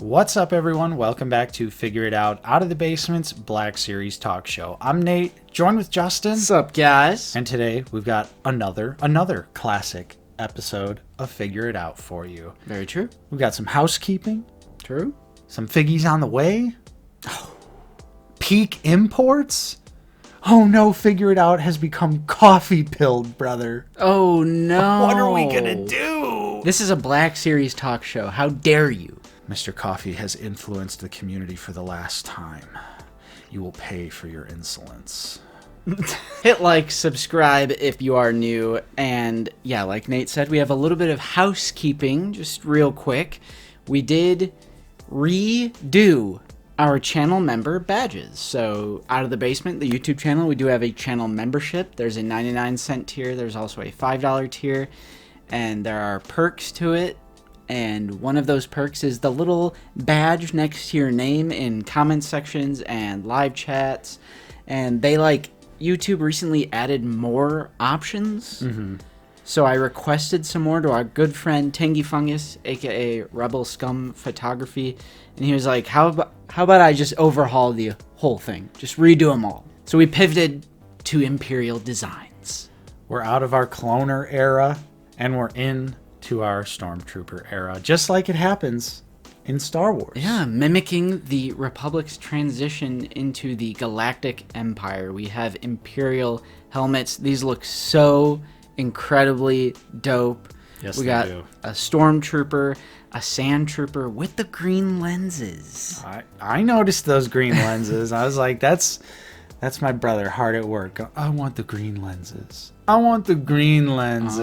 What's up, everyone? Welcome back to Figure It Out of the Basement's Black Series Talk Show. I'm Nate, joined with Justin. What's up, guys? And today we've got another classic episode of Figure It Out for you. Very true. We've got some housekeeping. True. Some figgies on the way. Peak imports. Oh no, Figure It Out has become coffee-pilled, brother. Oh no. What are we gonna do? This is a Black Series talk show. How dare you? Mr. Coffee has influenced the community for the last time. You will pay for your insolence. Hit like, subscribe if you are new. And yeah, like Nate said, we have a little bit of housekeeping, just real quick. We did redo our channel member badges. So Out of the Basement, the YouTube channel, we do have a channel membership. There's a 99-cent tier. There's also a $5 tier. And there are perks to it. And one of those perks is the little badge next to your name in comment sections and live chats. And YouTube recently added more options. Mm-hmm. So I requested some more to our good friend Tangy Fungus, aka Rebel Scum Photography. And he was like, how about I just overhaul the whole thing? Just redo them all. So we pivoted to Imperial Designs. We're out of our cloner era and we're in to our Stormtrooper era, just like it happens in Star Wars. Yeah, mimicking the Republic's transition into the Galactic Empire. We have Imperial helmets. These look so incredibly dope. Yes, we got a Stormtrooper, a Sand Trooper with the green lenses. I noticed those green lenses. I was like, that's my brother hard at work. I want the green lenses. I want the green lenses.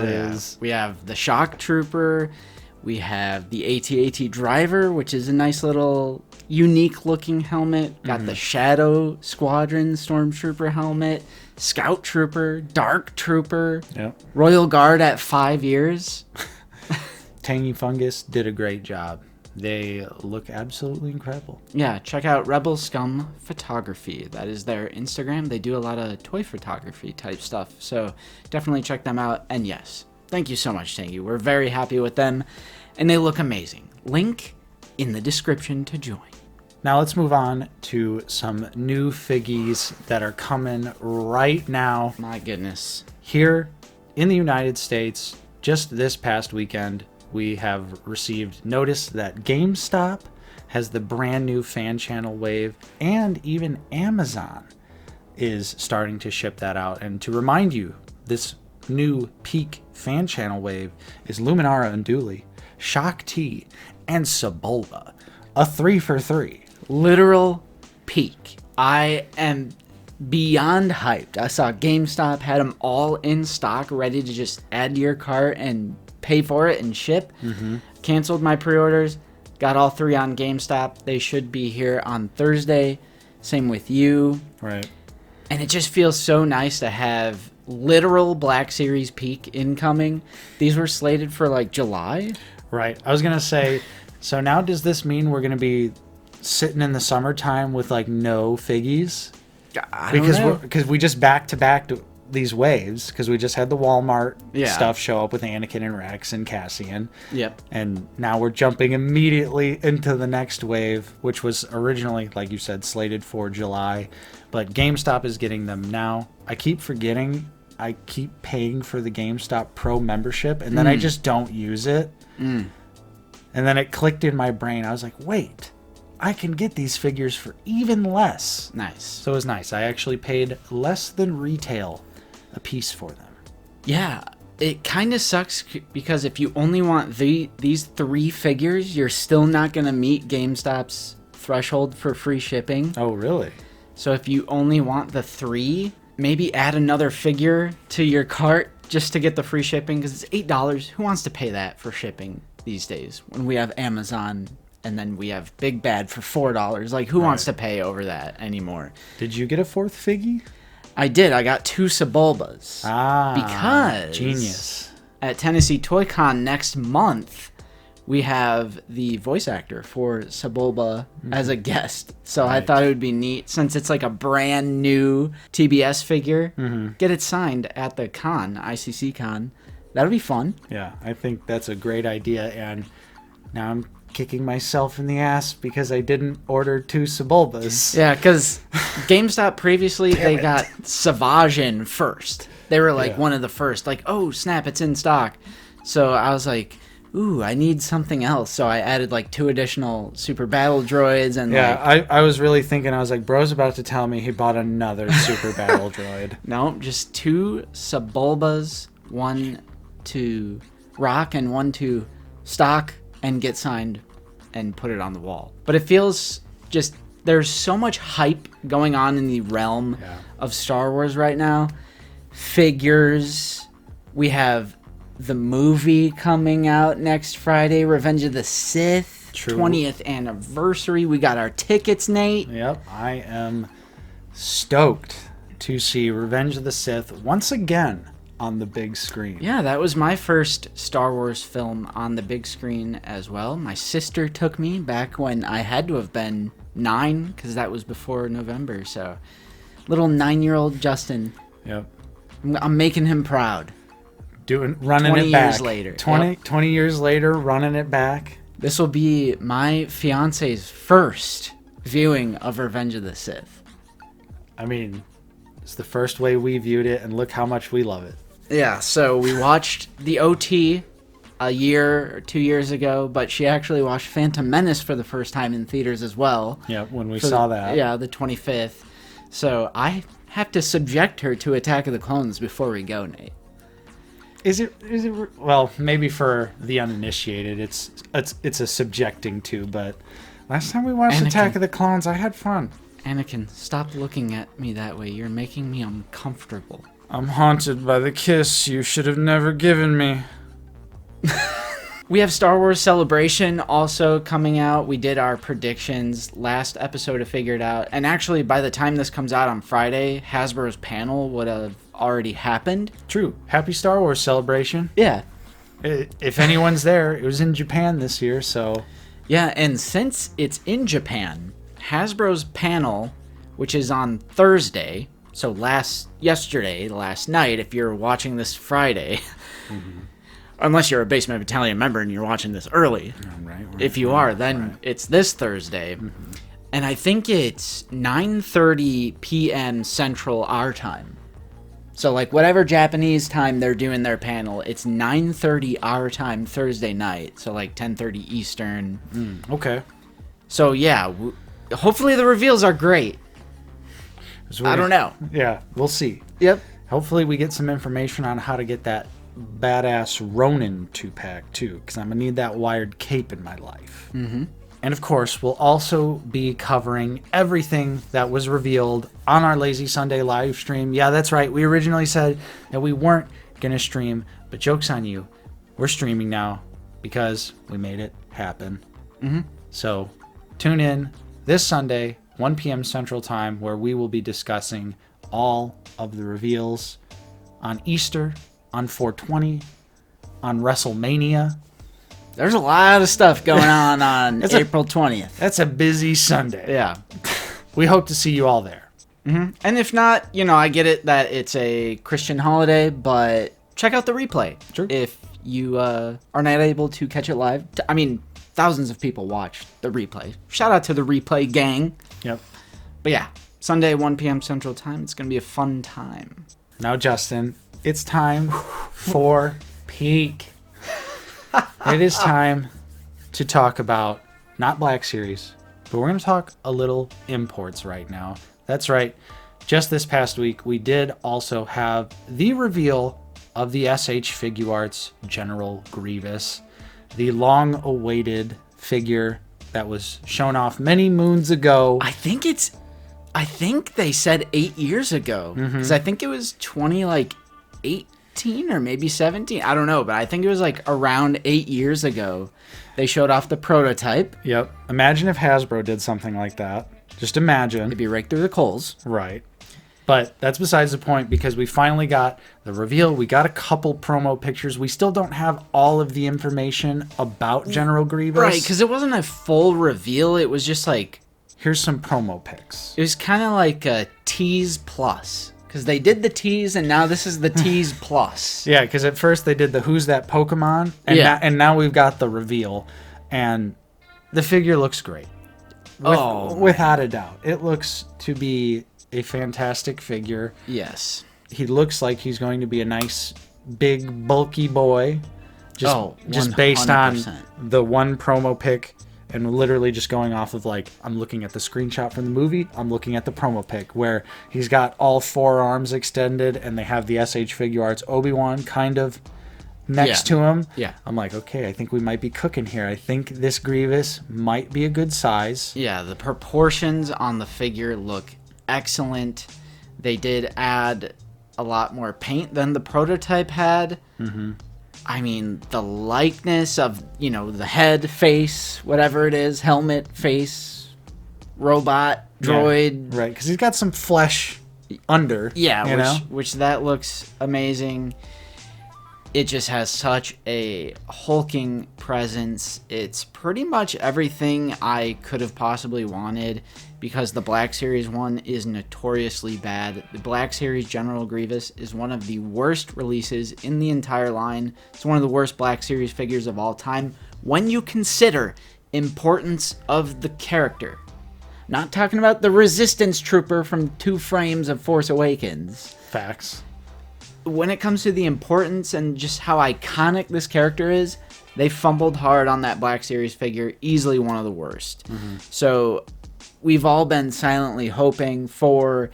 Oh, yeah. We have the Shock Trooper. We have the AT-AT Driver, which is a nice little unique looking helmet. Got the Shadow Squadron Stormtrooper helmet. Scout Trooper. Dark Trooper. Yep. Royal Guard at 5 years. Tangy Fungus did a great job. They look absolutely incredible. Yeah, check out Rebel Scum Photography. That is their Instagram. They do a lot of toy photography type stuff. So definitely check them out. And yes, thank you so much, Tangy. We're very happy with them. And they look amazing. Link in the description to join. Now let's move on to some new figgies that are coming right now. My goodness. Here in the United States, just this past weekend, we have received notice that GameStop has the brand new fan channel wave, and even Amazon is starting to ship that out. And to remind you, this new peak fan channel wave is Luminara Unduli, Shock T, and Sebulba. A 3 for 3. Literal peak. I am beyond hyped. I saw GameStop had them all in stock, ready to just add to your cart and pay for it and ship. Canceled my pre-orders, got all 3 on GameStop. They should be here on Thursday. Same with you. Right. And it just feels so nice to have literal Black Series peak incoming. These were slated for like July. Right. I was going to say, so now does this mean we're going to be sitting in the summertime with like no figgies? Because we just back-to-back these waves, because we just had the Walmart stuff show up with Anakin and Rex and Cassian. Yep. And now we're jumping immediately into the next wave, which was originally, like you said, slated for July. But GameStop is getting them now. I keep forgetting. I keep paying for the GameStop Pro membership, and then I just don't use it. And then it clicked in my brain. I was like, wait, I can get these figures for even less. Nice. So it was nice. I actually paid less than retail a piece for them. Yeah, it kind of sucks because if you only want these 3 figures, you're still not going to meet GameStop's threshold for free shipping. Oh, really? So if you only want the 3, maybe add another figure to your cart just to get the free shipping, because it's $8. Who wants to pay that for shipping these days when we have Amazon and then we have Big Bad for $4? Like, who wants to pay over that anymore? Did you get a 4th figgy? I did. I got 2 Sebulbas. Because genius. At Tennessee Toy Con next month, we have the voice actor for Sebulba as a guest. So I thought it would be neat, since it's like a brand new TBS figure, get it signed at the con, ICC con. That'll be fun. Yeah, I think that's a great idea. And now I'm kicking myself in the ass because I didn't order 2 Sebulbas. Yeah, because GameStop previously, they got Savage in first. They were like one of the first. Like, oh, snap, it's in stock. So I was like, ooh, I need something else. So I added like 2 additional Super Battle Droids. And I was really thinking, I was like, bro's about to tell me he bought another Super Battle Droid. No, just 2 Sebulbas, 1 to rock and 1 to stock and get signed and put it on the wall. But it feels just, there's so much hype going on in the realm of Star Wars right now. Figures. We have the movie coming out next Friday, Revenge of the Sith. True. 20th anniversary. We got our tickets, Nate. Yep, I am stoked to see Revenge of the Sith once again on the big screen. Yeah, that was my first Star Wars film on the big screen as well. My sister took me back when I had to have been 9, because that was before November. So, little 9-year-old Justin. Yep. I'm making him proud. Running 20 it back. years later. 20 years later, running it back. This will be my fiance's first viewing of Revenge of the Sith. I mean, it's the first way we viewed it, and look how much we love it. Yeah, so we watched the OT a year or 2 years ago, but she actually watched Phantom Menace for the first time in theaters as well. Yeah, when we saw that. Yeah, the 25th. So I have to subject her to Attack of the Clones before we go, Nate. Is it well, maybe for the uninitiated it's a subjecting to, but last time we watched Attack of the Clones, I had fun. Anakin, stop looking at me that way. You're making me uncomfortable. I'm haunted by the kiss you should have never given me. We have Star Wars Celebration also coming out. We did our predictions last episode of Figure It Out. And actually, by the time this comes out on Friday, Hasbro's panel would have already happened. True. Happy Star Wars Celebration. Yeah. If anyone's there, it was in Japan this year, so... Yeah, and since it's in Japan, Hasbro's panel, which is on Thursday, so last night, if you're watching this Friday... Mm-hmm. Unless you're a Basement Battalion member and you're watching this early. Right, if you are, then it's this Thursday. Mm-hmm. And I think it's 9:30 p.m. Central our time. So, like, whatever Japanese time they're doing their panel, it's 9:30 our time Thursday night. So, like, 10:30 Eastern. Okay. So, yeah. Hopefully the reveals are great. I don't know. Yeah, we'll see. Yep. Hopefully we get some information on how to get that badass Ronin 2-pack too, because I'm gonna need that wired cape in my life. Mm-hmm. And of course, we'll also be covering everything that was revealed on our Lazy Sunday live stream. Yeah, that's right. We originally said that we weren't gonna stream, but joke's on you. We're streaming now because we made it happen. Mm-hmm. So tune in this Sunday, 1 p.m. Central Time, where we will be discussing all of the reveals on Easter, on 420, on WrestleMania. There's a lot of stuff going on April 20th. That's a busy Sunday. Yeah. We hope to see you all there. Mm-hmm. And if not, I get it that it's a Christian holiday, but check out the replay. Sure. If you are not able to catch it live. I mean, thousands of people watch the replay. Shout out to the replay gang. Yep. But yeah, Sunday, 1 p.m. Central Time. It's going to be a fun time. Now, Justin, it's time for peak. It is time to talk about not Black Series, but we're going to talk a little imports right now. That's right. Just this past week, we did also have the reveal of the SH Figuarts General Grievous, the long-awaited figure that was shown off many moons ago. I think they said 8 years ago, because I think it was 2018 or maybe 17. I don't know, but I think it was like around 8 years ago. They showed off the prototype. Yep. Imagine if Hasbro did something like that. Just imagine. It'd be right through the coals. Right. But that's besides the point, because we finally got the reveal. We got a couple promo pictures. We still don't have all of the information about General Grievous. Right, because it wasn't a full reveal. It was just like... Here's some promo pics. It was kind of like a tease plus. Because they did the tease, and now this is the tease plus. Yeah, because at first they did the Who's That Pokemon, and, and now we've got the reveal. And The figure looks great. Without a doubt. It looks to be a fantastic figure. Yes. He looks like he's going to be a nice, big, bulky boy. Just based on the one promo pic and literally just going off of, like, I'm looking at the screenshot from the movie, I'm looking at the promo pic where he's got all 4 arms extended and they have the SH Figure Arts Obi-Wan kind of next to him. Yeah. I'm like, okay, I think we might be cooking here. I think this Grievous might be a good size. Yeah, the proportions on the figure look excellent. They did add a lot more paint than the prototype had. Mm-hmm. I mean, the likeness of, the head, face, whatever it is, helmet, face, robot, droid. Yeah, right, because he's got some flesh under. Yeah, which that looks amazing. It just has such a hulking presence. It's pretty much everything I could have possibly wanted, because the Black Series one is notoriously bad. The Black Series General Grievous is one of the worst releases in the entire line. It's one of the worst Black Series figures of all time when you consider importance of the character. Not talking about the Resistance Trooper from 2 frames of Force Awakens. Facts. When it comes to the importance and just how iconic this character is, they fumbled hard on that Black Series figure. Easily one of the worst. Mm-hmm. So we've all been silently hoping for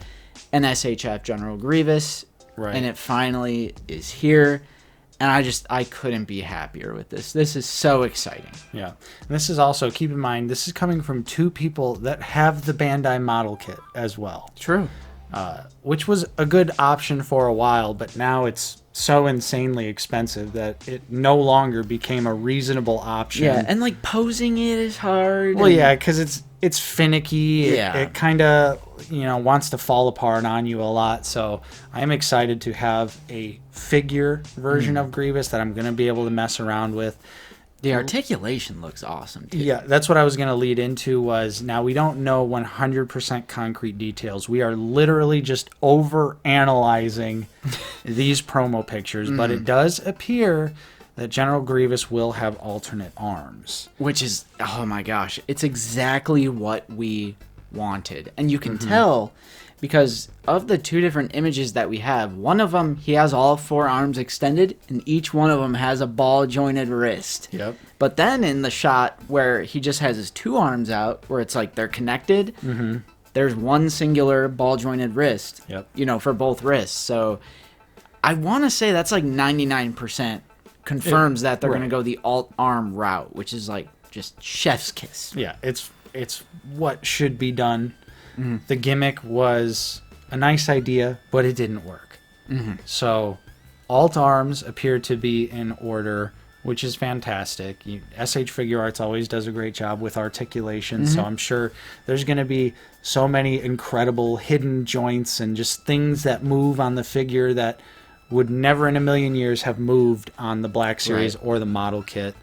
an SHF General Grievous, right, and it finally is here. And I couldn't be happier with this. This is so exciting. Yeah. And this is also, keep in mind, this is coming from 2 people that have the Bandai model kit as well. True. Which was a good option for a while, but now it's so insanely expensive that it no longer became a reasonable option. Yeah, and like posing it is hard. Well, yeah, because it's finicky. Yeah. It kind of wants to fall apart on you a lot. So I'm excited to have a figure version of Grievous that I'm going to be able to mess around with. The articulation looks awesome, too. Yeah, that's what I was going to lead into was, now we don't know 100% concrete details. We are literally just over-analyzing these promo pictures, but it does appear that General Grievous will have alternate arms. Which is, oh my gosh, it's exactly what we wanted. And you can tell, because of the 2 different images that we have, one of them, he has all 4 arms extended, and each one of them has a ball-jointed wrist. Yep. But then in the shot where he just has his 2 arms out, where it's like they're connected, there's one singular ball-jointed wrist, for both wrists. So I want to say that's like 99% confirms that they're going to go the alt-arm route, which is like just chef's kiss. Yeah, it's what should be done. The gimmick was a nice idea, but it didn't work. So alt arms appear to be in order, which is fantastic. SH Figure Arts always does a great job with articulation, so I'm sure there's going to be so many incredible hidden joints and just things that move on the figure that would never in a million years have moved on the Black Series or the model kit.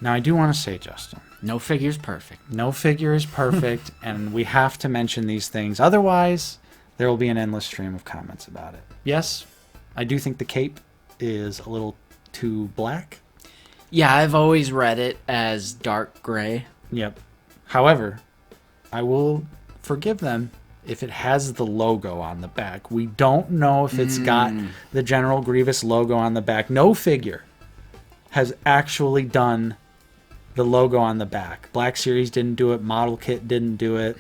Now, I do want to say, Justin, no figure's perfect. No figure is perfect, and we have to mention these things. Otherwise, there will be an endless stream of comments about it. Yes, I do think the cape is a little too black. Yeah, I've always read it as dark gray. Yep. However, I will forgive them if it has the logo on the back. We don't know if it's got the General Grievous logo on the back. No figure has actually done the logo on the back. Black Series didn't do it. Model kit didn't do it.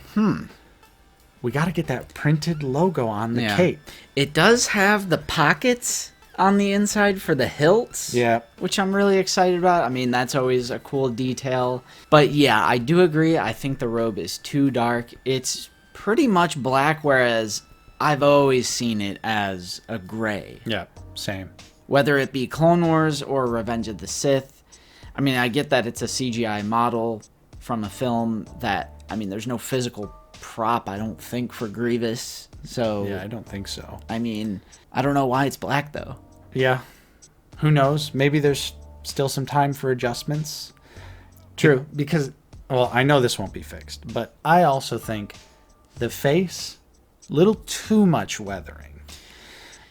We got to get that printed logo on the cape. It does have the pockets on the inside for the hilts. Yeah. Which I'm really excited about. I mean, that's always a cool detail. But yeah, I do agree. I think the robe is too dark. It's pretty much black, whereas I've always seen it as a gray. Yeah, same. Whether it be Clone Wars or Revenge of the Sith. I mean, I get that it's a CGI model from a film that, I mean, there's no physical prop, I don't think, for Grievous. So yeah, I don't think so. I mean, I don't know why it's black, though. Yeah. Who knows? Maybe there's still some time for adjustments. True. Because, well, I know this won't be fixed, but I also think the face, little too much weathering.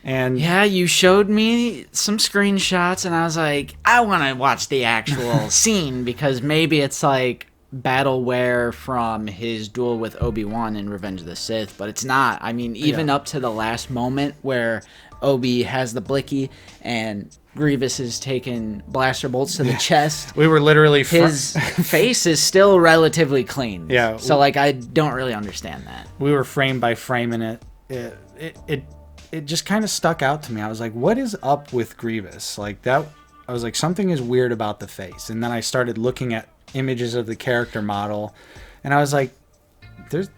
And yeah, you showed me some screenshots, and I was like, I want to watch the actual scene, because maybe it's like battle wear from his duel with Obi-Wan in Revenge of the Sith, but it's not. I mean, even up to the last moment where Obi has the blicky and Grievous is taking blaster bolts to the chest. We were literally... His face is still relatively clean. Yeah. So, like, I don't really understand that. We were frame by framing it. It just kind of stuck out to me. I was like, what is up with Grievous? Like, that... I was like, something is weird about the face. And then I started looking at images of the character model, and I was like, there's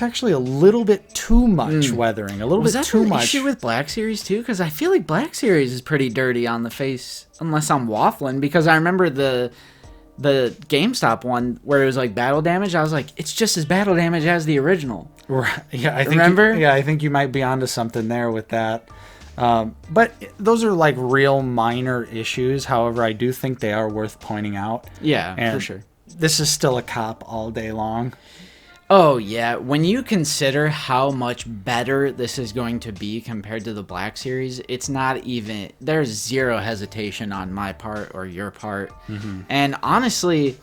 actually a little bit too much weathering, a little bit too much. Issue with Black Series too? Because I feel like Black Series is pretty dirty on the face, unless I'm waffling. Because I remember the GameStop one where it was like battle damage. I was like, it's just as battle damage as the original. Right? Yeah, I think. Remember? I think you might be onto something there with that. But those are like real minor issues. However, I do think they are worth pointing out. Yeah, and for sure. This is still a cop all day long. Oh, yeah. When you consider how much better this is going to be compared to the Black Series, it's not even... There's zero hesitation on my part or your part. Mm-hmm. And honestly,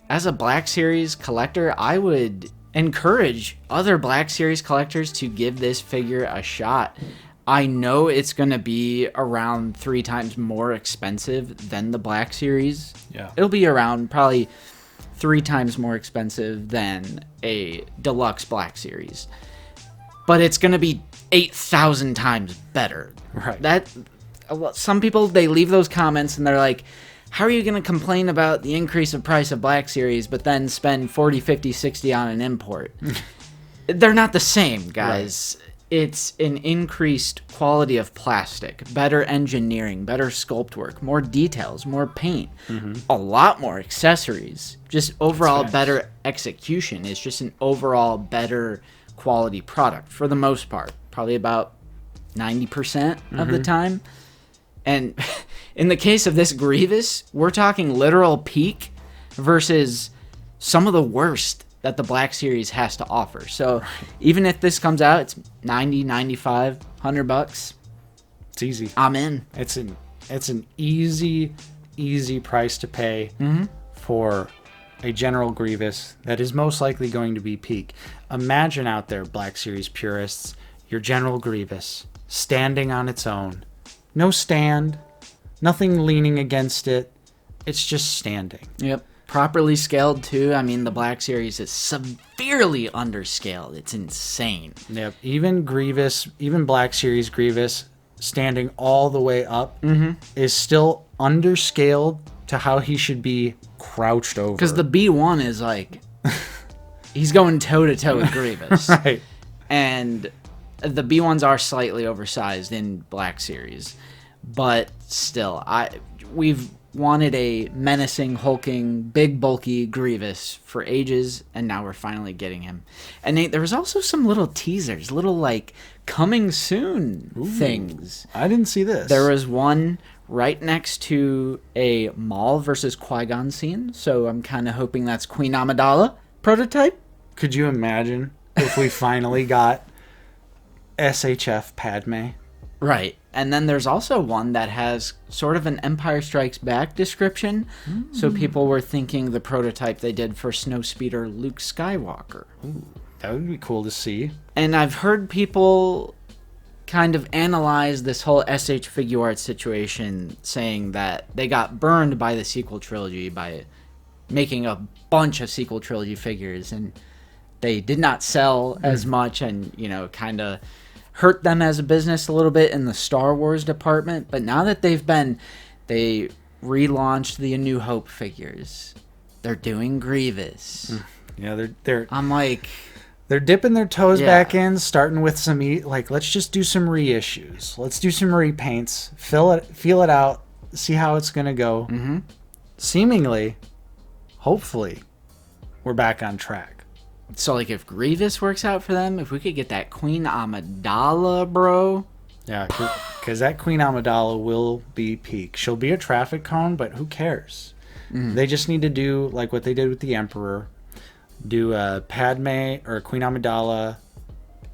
as a Black Series collector, I would encourage other Black Series collectors to give this figure a shot. I know it's going to be around 3 times more expensive than the Black Series. Yeah. It'll be around probably 3 times more expensive than a deluxe Black Series. But it's going to be 8,000 times better. Right. Some people, they leave those comments and they're like, how are you going to complain about the increase of price of Black Series but then spend 40, 50, 60 on an import? They're not the same, guys. Right. It's an increased quality of plastic, better engineering, better sculpt work, more details, more paint, a lot more accessories, just overall better execution. It's just an overall better quality product for the most part, probably about 90% of the time. And in the case of this Grievous, we're talking literal peak versus some of the worst that the Black Series has to offer. So even if this comes out, it's 90, 95, $100. It's easy. I'm in. It's an easy price to pay for a General Grievous that is most likely going to be peak. Imagine out there, Black Series purists, your General Grievous standing on its own. No stand, nothing leaning against it. It's just standing. Yep. Properly scaled too. I mean, the Black Series is severely underscaled. It's insane. Yep. Even Black Series Grievous standing all the way up is still underscaled to how he should be crouched over. Because the B1 is like, he's going toe to toe with Grievous. Right. And the B1s are slightly oversized in Black Series, but still, we've wanted a menacing, hulking, big, bulky Grievous for ages, and now we're finally getting him. And Nate, there was also some little teasers, little like coming soon things. I didn't see this. There was one right next to a Maul versus Qui-Gon scene, so I'm kind of hoping that's Queen Amidala prototype. Could you imagine if we finally got SHF Padme? Right. And then there's also one that has sort of an Empire Strikes Back description. So people were thinking the prototype they did for Snowspeeder Luke Skywalker. Ooh, that would be cool to see. And I've heard people kind of analyze this whole SH figure art situation, saying that they got burned by the sequel trilogy by making a bunch of sequel trilogy figures, and they did not sell as much, and, you know, kind of hurt them as a business a little bit in the Star Wars department. But now that they relaunched the A New Hope figures, they're doing Grievous. Yeah, they're I'm like, they're dipping their toes back in, starting with some let's just do some reissues. Let's do some repaints, feel it out, see how it's gonna go. Seemingly, hopefully, we're back on track. So, like, if Grievous works out for them, if we could get that Queen Amidala, bro. Yeah, because that Queen Amidala will be peak. She'll be a traffic cone, but who cares? They just need to do, like what they did with the Emperor, do a Padme or Queen Amidala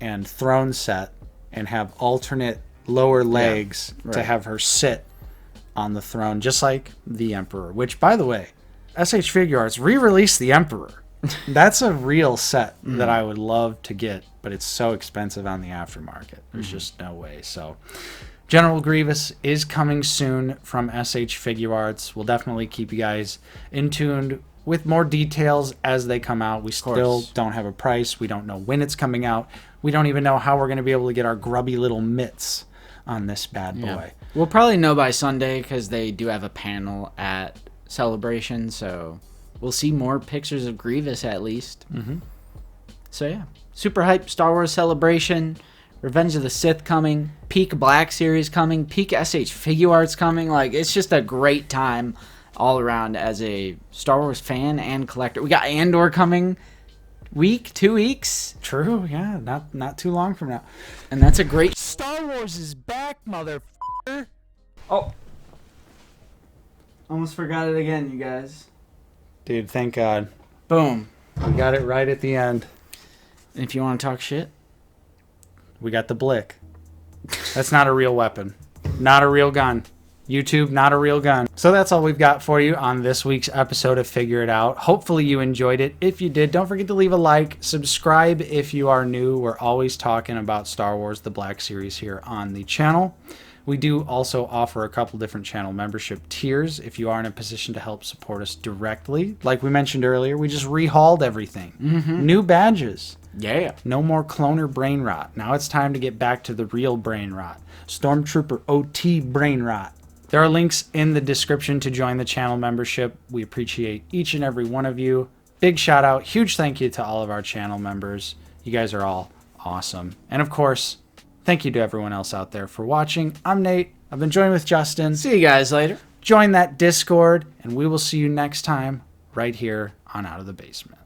and throne set and have alternate lower legs to have her sit on the throne, just like the Emperor. Which, by the way, SH Figure Arts re-released the Emperor. That's a real set that I would love to get, but it's so expensive on the aftermarket. There's just no way. So General Grievous is coming soon from SH Figure Arts. We'll definitely keep you guys in tune with more details as they come out. We still don't have a price. We don't know when it's coming out. We don't even know how we're going to be able to get our grubby little mitts on this bad boy. Yeah. We'll probably know by Sunday because they do have a panel at Celebration, so we'll see more pictures of Grievous at least. So yeah, super hype Star Wars Celebration, Revenge of the Sith coming, Peak Black Series coming, Peak SH Figure Arts coming. Like, it's just a great time all around as a Star Wars fan and collector. We got Andor coming 2 weeks. True, yeah, not too long from now. And that's a great... Star Wars is back, motherfucker. Oh. Almost forgot it again, you guys. Dude, thank God. Boom. We got it right at the end. And if you want to talk shit, we got the blick. That's not a real weapon. Not a real gun. YouTube, not a real gun. So that's all we've got for you on this week's episode of Figure It Out. Hopefully you enjoyed it. If you did, don't forget to leave a like. Subscribe if you are new. We're always talking about Star Wars The Black Series here on the channel. We do also offer a couple different channel membership tiers if you are in a position to help support us directly. Like we mentioned earlier, we just rehauled everything. New badges. yeah. No more cloner brain rot. Now it's time to get back to the real brain rot. Stormtrooper OT brain rot. There are links in the description to join the channel membership. We appreciate each and every one of you. Big shout out, huge thank you to all of our channel members. You guys are all awesome. And of course, thank you to everyone else out there for watching. I'm Nate. I've been joined with Justin. See you guys later. Join that Discord, and we will see you next time right here on Out of the Basement.